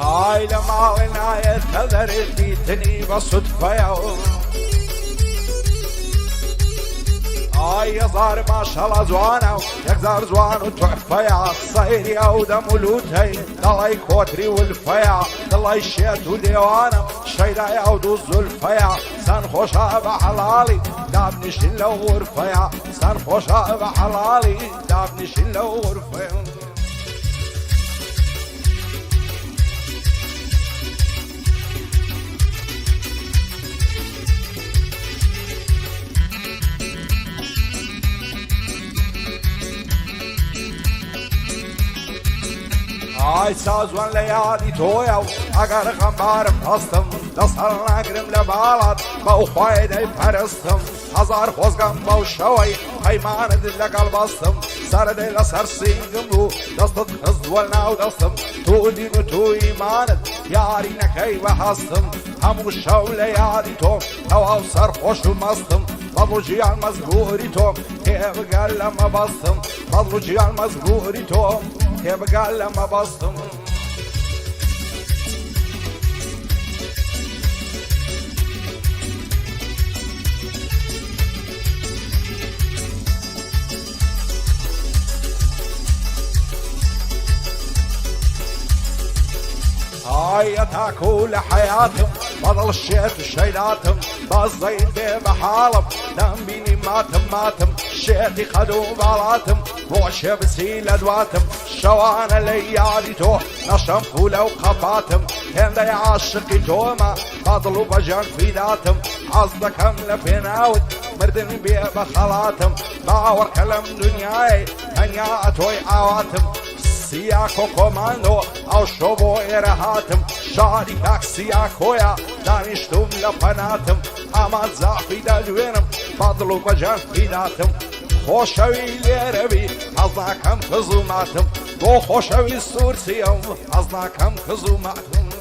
هاي لما عناية تذر بيتني بصدفة يوم هاي يظهر ما شاء الله زوانه يقدر زوانه تحفة يا صيري أو دم ولوتي دلاي كوتري والفيا دلاي شيت وديوانه شيدا يعود الزلفيا سن خوشا بحلالي دابني شلو ورفيا سن خوشا بحلالي دابني شلو ورفيا هاي سازوان ليالي تويا اگر غمبارم هستم دستر نگرم لبالات با خوایده پرستم هزار خوزگم با شوی پیمان دل قلبستم سر دل سر سینگم رو دستت خزول ناو دستم تو دین و تو ایمانت یاری نکی و هستم همو شو لیالی تو او سر خوش و مستم بضو جیان مزگوری تو که بگلم بستم بضو جیان مزگوری تو که بگلم بستم هاي تاكل حياتهم بضل الشيت وشيلاتهم بالزيت بحالهم دم بيني ماتم شيتي خدوا بالاتهم روش بسيل ادواتهم شوانا ليالي تو نشم فوله وخفاتهم كان دا يعشقي توما بضلوا بجان في ذاتهم عصدكم لفيناوت مردن بيه بخلاتهم باور كلام دنياي هنيا اتوي عواتهم سياكو كوماندو او شوبو ارهاتم شاري كاك سياكويا دانشتم لفناتم اما زعفي دلوينم بضلو بجان في ذاتم خوشوي ليربي حظناكم خزوماتم دو خوشوي سورسيهم حظناكم خزوماتم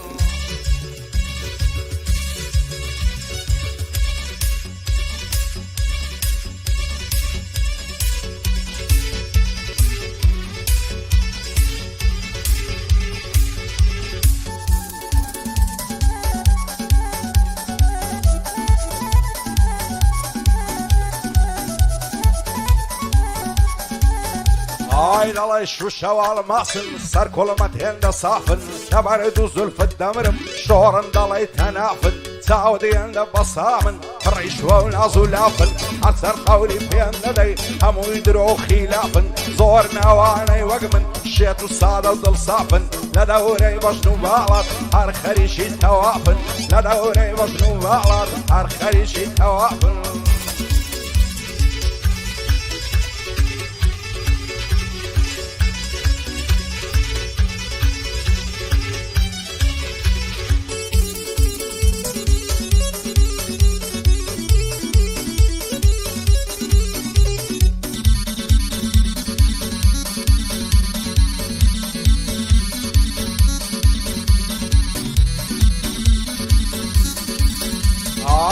هاي الله شو شوال ماسل سر كلمتين دا صافن نبرد زلف الدمرم شورن دالي تنافن تعودين دا بصامن فريش ونازو لافن عسر قولي بين ندي همو يدرو خلافن زورنا وانا وقمن شيتو السادة ظل صافن لدوري بشنو بالات هر خريشي توافن لدوري بشنو بالات هر خريشي توافن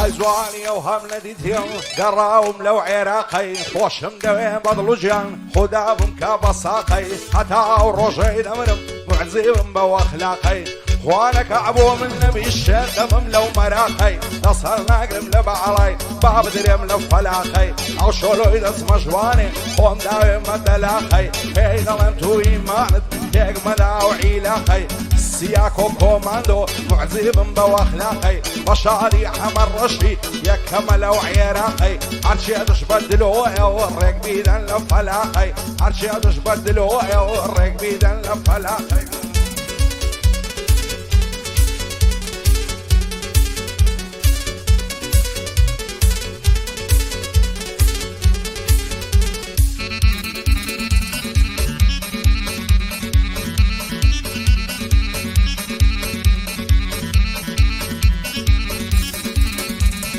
زواني وهم نديتهم قراهم لو عراقي خوشم دوين بضلو جان خدابم كبصاقي حتى الرجعي دمرم معزيبم بواخلاقي خوانك عبو من نبي الشدمم لو مراقي نصر ناقرم لبعلي باب دريم لفلاقي او شولو يدس مجواني قوم داوين مدلاقي هيدا لنتو ايمانت تيق مداو عيلاقي سياكو كوماندو معذب بواخلاقي بشاري حمر رشي يا كمل وعراقي عرشي ادش بدلويا والريق بيدن لفلاقي عرشي ادش بدلويا والريق بيدن لفلاقي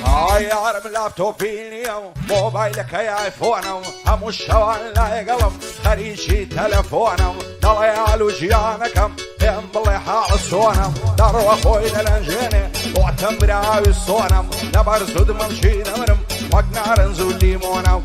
هاي عرب لابتوبيني موبايلك يا ايفون هم الشوال لا يقلم خريشي تلفونم ضليال وجيانكم ينبلي حال صونم دروا خوي للانجيني وعتم براوي صونم نبر زود ممشي نمرم وقنار نزول ليمونم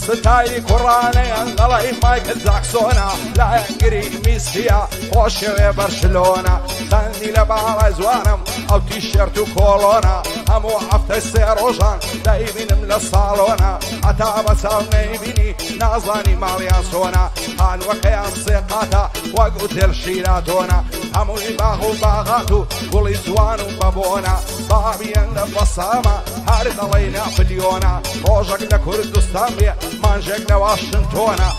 ستایلی کوڕانەیان دەڵێ مایکل جاکسۆنە لایەنگری میسیە خۆشەوێ بەرشلۆنە چەندی لە باڵای زوانم ئەو تیشێرت و کۆڵۆنە هەموو هەفتەی سێ ڕۆژان دەیبینم لە ساڵۆنە هەتا بەچاو نەیبینی نازانی ماڵیان چۆنە هانوەکەیان سێقاتە وەک ئوتێل شیراتۆنە هەمووی باغ و باغات و گوڵی جوان و بەبۆنە بابیان لە بەسامە هەر دەڵێ ناپلیۆنە ڕۆژێک لە کوردستان بێ مانجێک لە واشنتۆنە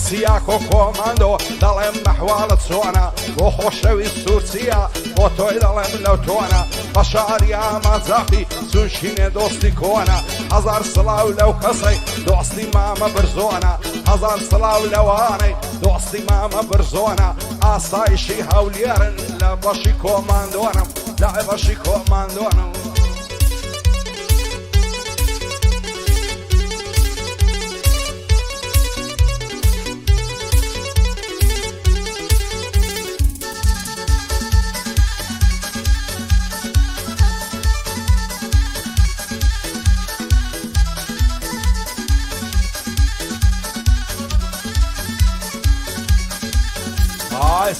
سیاکۆ کۆماندۆ دەڵێم مەحواڵت چۆنە بۆ خۆشەویست تورکیا بۆ تۆی دەڵێم لەو تۆنە بە شاری ئامانجافی چونشینێ دۆستی کۆنە هەزار سڵاو لەو کەسەی دۆستی مامە برزۆنە هەزار سڵاو لەوانەی دۆستی مامە برزۆنە ئاسایشی هەولێرن لە بەشی کۆماندۆنم لە بەشی کۆماندۆنم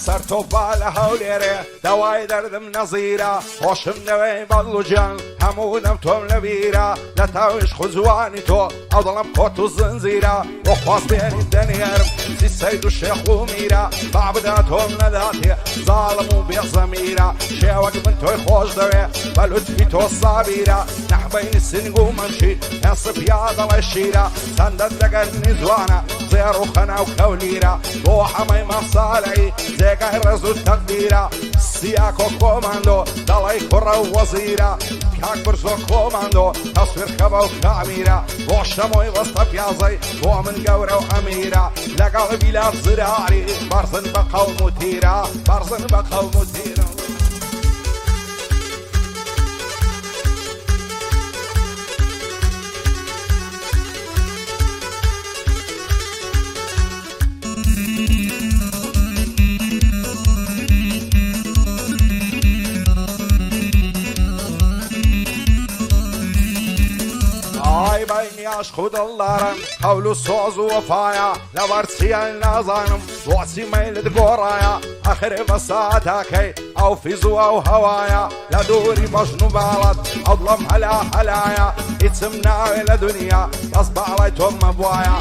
سەر تۆ با لە هەولێرێ دەوای دەردم نەزیرە خۆشم نەوەی بەڵ و گیان هەموو دەم تۆم لە بیرە لە تاویش خوجوانی تۆ ئەو دڵم کۆت و زنجیرە بۆ خواست بێنی دەنێرم سی سەید و شێخ و میرە با بدا تۆم نەداتێ زاڵم و بێزەمیرە شێوەک من تۆی خۆش دەوێ بە لوتفی تۆ سابیرە نەحبەینی سنگ و مەمشی هێسب یا دەڵێ شیرە چەندەت لەگەرنی جوانە زێر و خەنا و کەولیرە بۆ هەمەی مەساڵەی جێگای ڕێز و تەقدیرە سیاکۆ کۆماندۆ دەڵێ کوڕە و وەزیرە کاک برزۆ کۆماندۆ تەسویرکە بەو کامیرە بۆ شەمۆی وەستە پیازەی بۆ من گەورە و ئەمیرە لەگەڵ بیلات زراری بەرزن بە قەوم و تیرە بەرزن بە قەوم و تیرە عشق و دڵدارن هەول و سۆز و وەفایە لەبەر چیان نازانم بۆچی مەیلت گۆڕایە ئەخرێ بە ساتاکەی ئەو فیز و ئەو هەوایە لە دووری بەژن و باڵەت ئەوڵەم هەلا هەلایە هیچم ناوێ لە دنیا دەس باڵای تۆم مەبوایە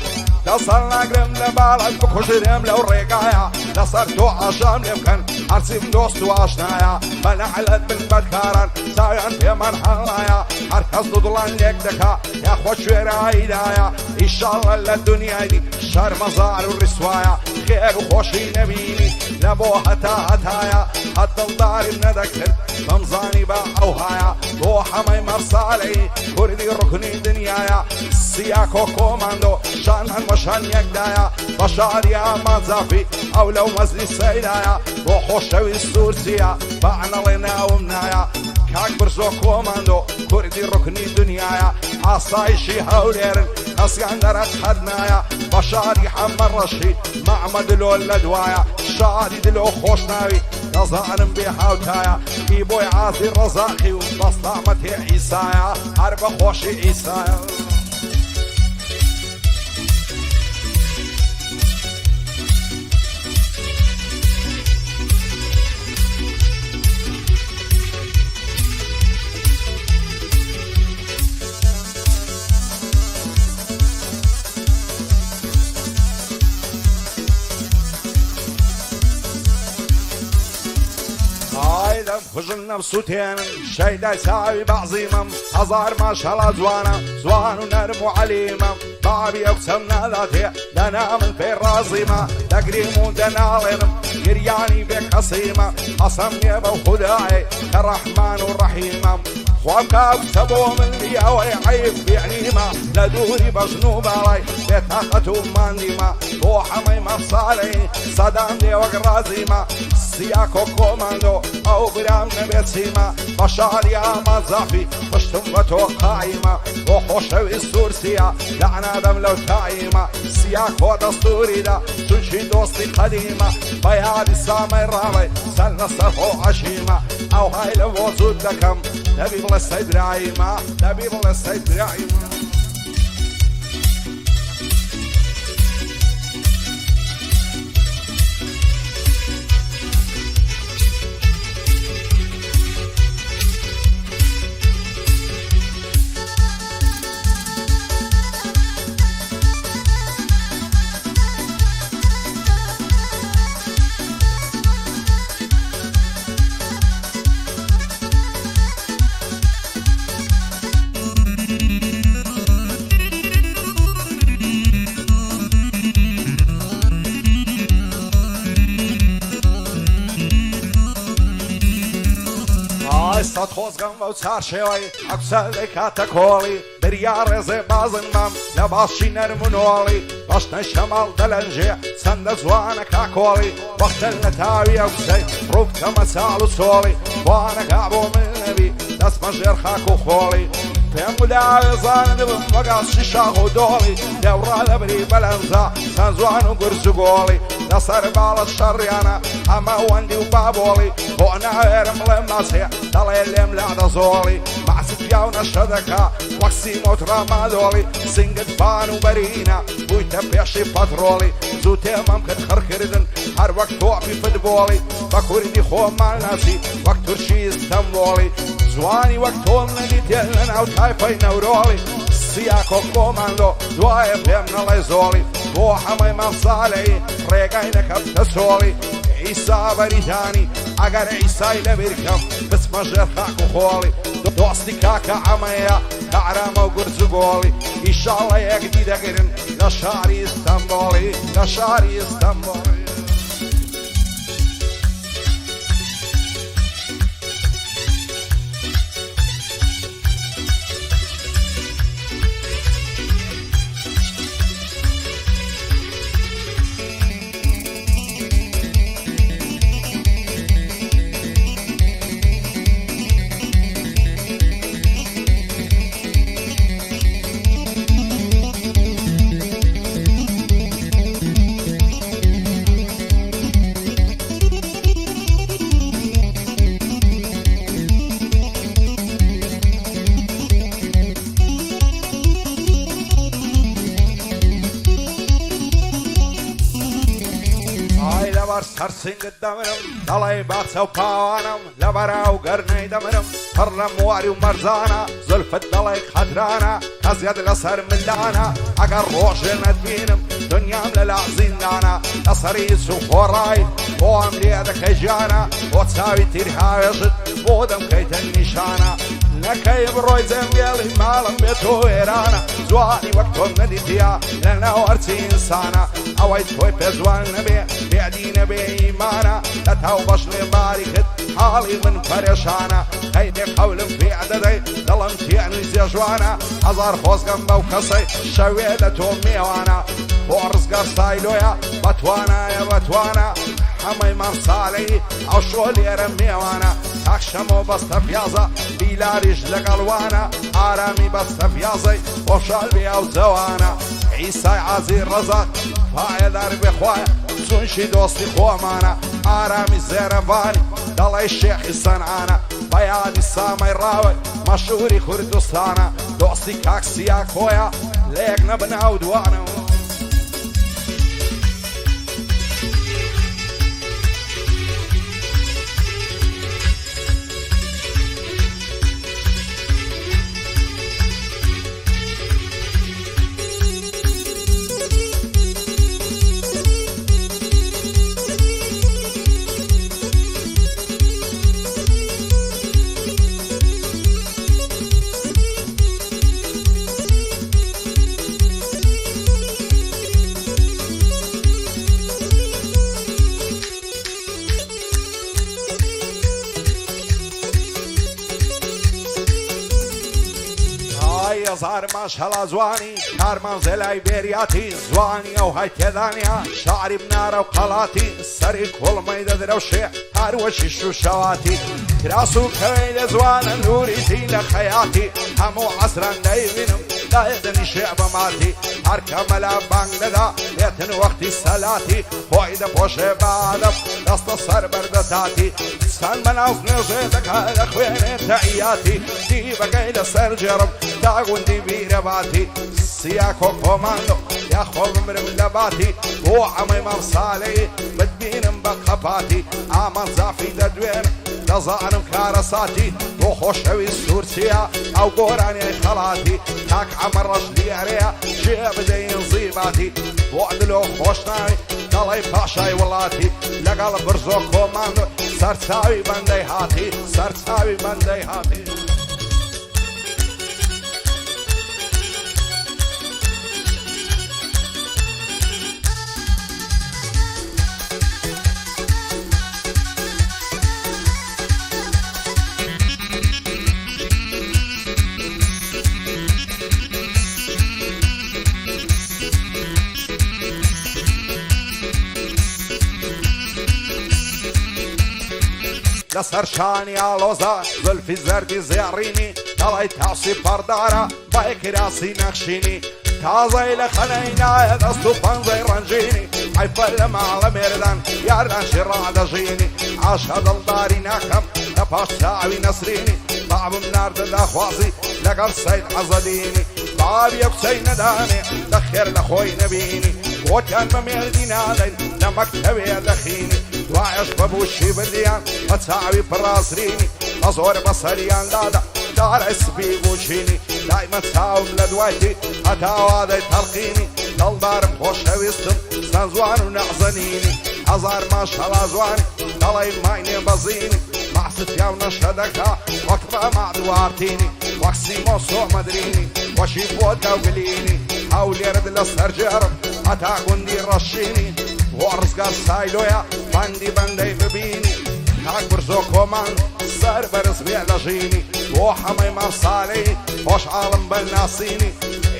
دەسەر ناگرم لە باڵەت بکوژرێم لەو ڕێگایە لەسەر تۆ ئاشام لێ بکەن هەرچیم دۆست و ئاشنایە بە نەحەلەت بن بەدکارن چاویان پێمان هەڵایە هەر کەس دوو دڵان لێک دەکا یاخۆ کوێرایدایە ئیشاڵە لە دنیای شەرمەزار و ڕیسوایە خێر و خۆشی نەبینی لە بۆ هەتا هەتایە هەت دڵداریم نەدەکرد بەمزانی بە ئەو هایە بۆ هەمەی مەرساڵەی کوردی ڕوکنی دنیایە سیاکۆ کۆماندۆ شان هەنوەشان یەکدایە بە شاری ئامانجافی ئەو لەو مەزری سەیدایە بۆ خۆشەویست تورکیا بەعنەڵێ ناوم نایە کاک برزۆ کۆماندۆ کوردی ڕوکنی دنیایە ئاسایشی هەولێرن ئەسیان دەرەت هەدنایە بە شاری حەمە ڕەشی مەعمە دلۆ لە دوایە شاری دلۆ خۆشناوی دەزانم بێ هاوتایە هی بۆی عازی ڕەزاقی و بەستامەتێ ئیسایە هەر بە خۆشی ئیسایە خوشن نەفسووتێنم شەیدای چاوی بەعزیمم هەزار ماشەڵە جوانە جوان و نەرم و عەلیمم بابی ئەو کچەم ناداتێ دەنا من پێی ڕازیمە دەگریم و دەناڵێنم گریانی بێ کەسیمە ئەسەم نێ بەو خودایێ کە ڕەحمان و ڕەحیمم خواب کاو کچە بۆ من ئەوەی عەیب بێعنیمە لە دووری بەژن و باڵای بێتاقەت و ماندیمە بۆ هەمەی مەفساڵەی سەدان دێ وەک ڕازیمە سیاکۆ کۆماندۆ ئەو برام نەبێت چیمە بە شاری ئامانجافی پشتم بە تۆ قایمە بۆ خۆشەویست تورکیا لەعنادەم لەو تایمە سیاکۆ دەستوریدا چونشی دۆستی قەدیمە بە یادی سامەی ڕاوەی سەر لەسەر خۆ عەشیمە ئەو های لە بۆ جوود دەکەم دەبی بڵێ سەیدرایمە دەبی بڵێ سەیدرایمە سەد خۆزگەم بەو چارشێوەی ئەکسەر دەکاتە کۆڵی دەریا ڕێزێ بازن مام لە باشی نەرمونۆڵی بەشتە شەماڵ دەلەنجێ چەندە جوانە کاکۆڵی وەختە لە تاوی ئەوکسەی ڕووکەمە چاڵ و سۆڵی وانەکا بۆ من نەبی دەستمە ژێر خاک و خۆڵی پێم ولاوێزانە دەبم وەگاسی شاغ و دۆڵی دەوڕا لەبری بەلەنجا چەند جوان و گورج و گۆڵی لەسەر باڵە شەڕیانە ئەمە وەندی و بابۆڵی بۆ ناوێرم لێم ناچێ دەڵێ لێم لادە زۆڵی مەعسید پیاو نەشە دەکا وەک سیمۆترا مادۆڵی سنگت پان و بەرینە بوویتە پێشی پەترۆڵی زوو تێمەم کرد خڕکردن هەر وەک تۆپی فوتبۆڵی بە کوردی خۆمان ناچی وەک تورکی ئیستەنبۆڵی جوانی وەک تۆم نەدیتێ لە ناو تایپەی نەورۆڵی سیاکۆ کۆماندۆ دوایە پێم نەڵێ زۆڵی بۆ هەمەی مەفسالەی ڕێگای نەکەمتە سۆڵی ئیسا بەریتانی ئەگەر ئیسای لەبیرکەم بچمە ژێر خاک و خۆڵی دۆستی کاکە ئەمەیە کە عرامە و گورج و گۆڵی ئیشاڵە یەکدی دەگرن لە شاری ئیستەنبۆڵی لە شاری ئیستەنبۆڵی سەرسنگت دەمرم دەڵێ باچە و پاوانم لە بەراو گەرنەی دەمرم پڕ لە مواری و مەرزانە زولفت دەڵێ قەدرانە کەزیەت لەسەر مندانە ئەگەر ڕۆژێ نەتبینم دنیام لە لاعزیندانە لەسەری سو خۆڕای بۆ ئەم لێ دەکەی ژیانە بۆ چاوی تیرهاوێژت بۆ دەمکەیتە نیشانە نەکەی بڕۆی جەنگێڵی ماڵم بێتۆ وێرانە جوانی وەک تۆم نەدیتیا لە ناو هەرچی ئینسانە ئەوەی تۆی پێ جوان نەبێ بێدی نەبێ ئیمانە لە تاو بەش لێباری کرد حاڵی من پەرێشانە قەیدێ قەولم پێ دەدەی دڵم تێنوی جێژوانە هەزار خۆزگەم بەو کەسەی شەوێ لە تۆ میێوانە بۆ ڕزگار سایلۆیە بەتوانایە بەتوانە هەمەی مەمساڵەی ئەو شۆ لێرە میێوانە تاکشەمەوە بەستە پیازە بیلاریش لەگەڵوانە ئارامی بەستە پیازەی خۆشحال بێ ئەو جەوانە عیسای عازی ڕەزات پایەدار بێخوایە چونشی دۆستی خۆمانە ئارامی زێرەبانی دەڵێ شێخی سەنعانە بەیانی سامەی ڕاوە مەشهوری کوردستانە دۆستی کاکسیا کۆیە لێک نەبناو دوانەوە هزار ماشەڵا جوانی کارمان زێلای بێریاتی جوانی ئەو های تێدانیا شعری بنارە و قەڵاتی سەری کوڵمەی دەدرەوشێ هەروەشی شوشەواتی کراس و کەوەی لە جوانە نوریتی لە خەیاتی هەموو عەسران دەیبینم دایدنی شێ بەماتی هەر کەمەلا بانگ دەدا لێتن وەختی سەلاتی خۆی دەپۆشێ بادەم دەستە سەر بەردەتاتی سان بەناو نێژێ دەکا لە خوێنێ تەعیاتی دی بەگەی لەسەر جێڕم داگوندی بیرەباتی سیاکۆ کۆماندۆ یا خۆ بمرم لە باتی بۆ ئەمەی مەمساڵەی بتبینم بە قەپاتی ئامان زافی دەدوێن دەزانم کارە ساتی بۆ خۆشەویست تورکیا ئەو گۆرانیای خەڵاتی تاک ئەمە ڕەش دیارەیە شێ بدەین زیباتی بۆ دلۆ خۆشناوی دەڵێ پاشای وڵاتی لەگەڵ برزۆ کۆماندۆ سەرچاوی بەندەی هاتی سەرچاوی بەندەی هاتی لەسەر شانی ئاڵۆزە زولفی زەردی زێڕینی دەڵی تاوسی پەردارە بای کراسی نەخشینی تازەی لە خەنەی نایە دەست و پەنجەی ڕەنجینی حیفە لە ماڵە مێردان یاردانشی ڕادەژینی عاشە دڵداری ناکەم لە پاش چاوی نەسرینی بابم ناردە داخوازی لەگەڵ سەید عەزەدینی بابی قسەی نەدانێ دەخێر لە خۆی نەبینی بۆتیان بە مێردی نادەین لە مەکتەبێ دەخینی دوایش بەبووشی بردیان بە چاوی پڕازرینی بە زۆر بەسەریان دادا دارە سپی بووچینی دایمە چاوم لە دوایتی هەتاوادەی تەڵقینی دڵدارم خۆشەویستم سەنزوان و نەعزەنینی هەزار ماشەڵا جوانی دەڵی ماینێ بەزینی بەعست پیاو نەشە دەکا وەک ڕەماع دوارتینی وەک سیمۆ سۆمەدرینی وەشی بۆ دەوگلینی ئەو لێرت لەسەر جێرم هەتا گوندی ڕەشینی بۆ ڕزگار سایلۆیە بەندی بەندەی ببینی کاک برزۆ کۆمان سەر بەرز بێ لە ژینی بۆ هەمەی مەساڵەی خۆشحاڵم بە ناسینی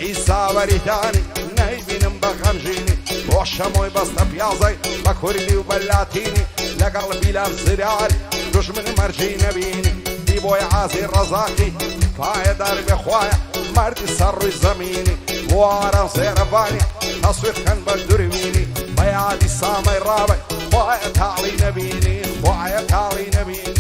ئیسا بەریتانی نەیبینم بە غەمژینی بۆ شەمۆی بەستە پیازەی بە کوردی و بە لاتینی لەگەڵ بیلال زراری دوژمن مەرجی نەبینی دی بۆی عازی ڕەزاقی پایەدار بێ خوایە مەردی سەر ڕووی زەمینی بۆ ئارام زێرەبانی تەسویرکەن بە دووربینی بە یادی سامەی ڕابەی خوایە تاڵی نەبینی خوایە تاڵی نەبینی